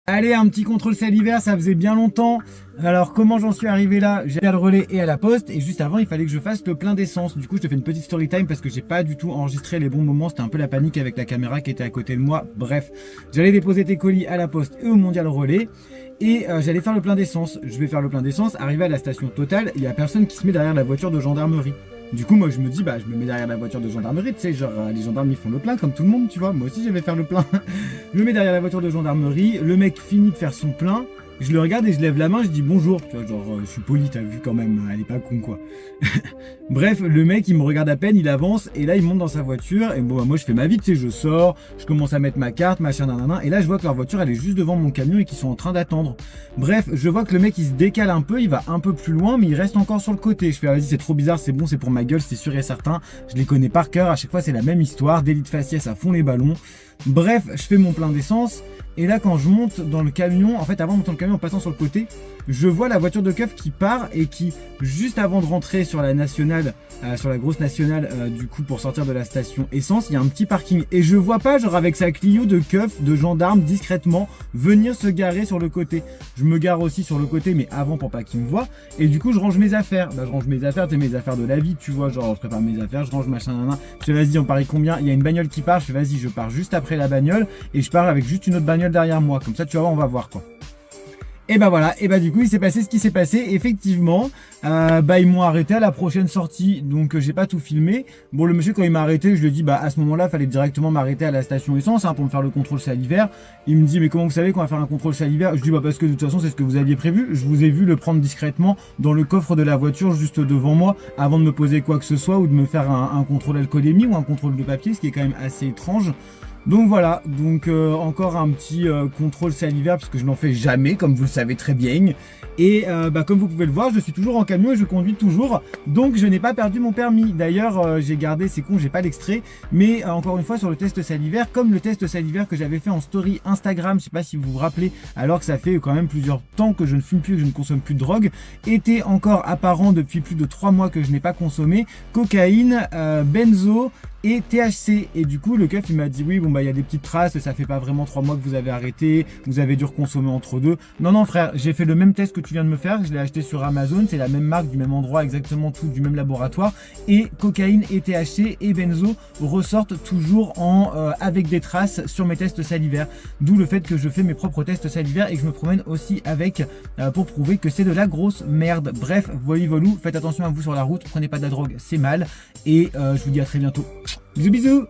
Allez, un petit contrôle salivaire, ça faisait bien longtemps. Alors comment j'en suis arrivé là? J'ai à le relais et à la poste, et juste avant il fallait que je fasse le plein d'essence. Du coup je te fais une petite story time parce que j'ai pas du tout enregistré les bons moments, c'était un peu la panique avec la caméra qui était à côté de moi. Bref, j'allais déposer tes colis à la poste et au mondial relais, et j'allais faire le plein d'essence. Je vais faire le plein d'essence, arrivé à la station Total, il y a personne qui se met derrière la voiture de gendarmerie. Du coup, moi, je me dis, bah, je me mets derrière la voiture de gendarmerie, tu sais, genre, les gendarmes, ils font le plein comme tout le monde, tu vois. Moi aussi, je vais faire le plein. Je me mets derrière la voiture de gendarmerie, le mec finit de faire son plein, je le regarde et je lève la main, je dis bonjour, tu vois, genre, je suis poli, t'as vu quand même, elle est pas con, quoi. Bref, le mec, il me regarde à peine, il avance, et là, il monte dans sa voiture, et bon, bah, moi, je fais ma vie, tu sais, je sors, je commence à mettre ma carte, machin, nanana, et là, je vois que leur voiture, elle est juste devant mon camion et qu'ils sont en train d'attendre. Bref, je vois que le mec, il se décale un peu, il va un peu plus loin, mais il reste encore sur le côté. Je fais, vas-y, c'est trop bizarre, c'est bon, c'est pour ma gueule, c'est sûr et certain. Je les connais par cœur, à chaque fois, c'est la même histoire, délit de faciès à fond les ballons. Bref, je fais mon plein d'essence. Et là, quand je monte dans le camion, en fait, avant de monter dans le camion, en passant sur le côté, je vois la voiture de keuf qui part et qui, juste avant de rentrer sur la nationale, sur la grosse nationale, du coup, pour sortir de la station essence, il y a un petit parking. Et je vois pas, genre, avec sa Clio de keuf, de gendarme, discrètement, venir se garer sur le côté. Je me gare aussi sur le côté, mais avant pour pas qu'il me voie. Et du coup, je range mes affaires. Bah, je range mes affaires, c'est mes affaires de la vie, tu vois, genre, je prépare mes affaires, je range machin, nanana. Je fais, vas-y, on parie combien? Il y a une bagnole qui part, je fais, vas-y, je pars juste après la bagnole, et je pars avec juste une autre bagnole derrière moi. Comme ça, tu vas voir, on va voir, quoi. Et bah voilà, et bah du coup il s'est passé ce qui s'est passé, effectivement, bah ils m'ont arrêté à la prochaine sortie, donc j'ai pas tout filmé. Bon, le monsieur quand il m'a arrêté, je lui ai dit bah à ce moment-là fallait directement m'arrêter à la station essence pour me faire le contrôle salivaire. Il me dit mais comment vous savez qu'on va faire un contrôle salivaire? Je dis bah parce que de toute façon c'est ce que vous aviez prévu, je vous ai vu le prendre discrètement dans le coffre de la voiture juste devant moi avant de me poser quoi que ce soit ou de me faire un contrôle alcoolémie ou un contrôle de papier, ce qui est quand même assez étrange. Donc voilà, donc encore un petit contrôle salivaire parce que je n'en fais jamais comme vous le savez très bien. Et bah, comme vous pouvez le voir, je suis toujours en camion et je conduis toujours, donc je n'ai pas perdu mon permis. D'ailleurs j'ai gardé, c'est con, j'ai pas l'extrait, mais encore une fois sur le test salivaire, comme le test salivaire que j'avais fait en story Instagram, je sais pas si vous vous rappelez, alors que ça fait quand même plusieurs temps que je ne fume plus, que je ne consomme plus de drogue, était encore apparent depuis plus de 3 mois que je n'ai pas consommé, cocaïne, benzo et THC. Et du coup le keuf il m'a dit oui bon bah il y a des petites traces, ça fait pas vraiment 3 mois que vous avez arrêté, vous avez dû reconsommer entre deux. Non frère, j'ai fait le même test que tu viens de me faire, je l'ai acheté sur Amazon, c'est la même marque, du même endroit, exactement tout, du même laboratoire, et cocaïne et THC et benzo ressortent toujours avec des traces sur mes tests salivaires, d'où le fait que je fais mes propres tests salivaires et que je me promène aussi avec pour prouver que c'est de la grosse merde. Bref, voilou, faites attention à vous sur la route, prenez pas de la drogue, c'est mal, et je vous dis à très bientôt. Bisous bisous.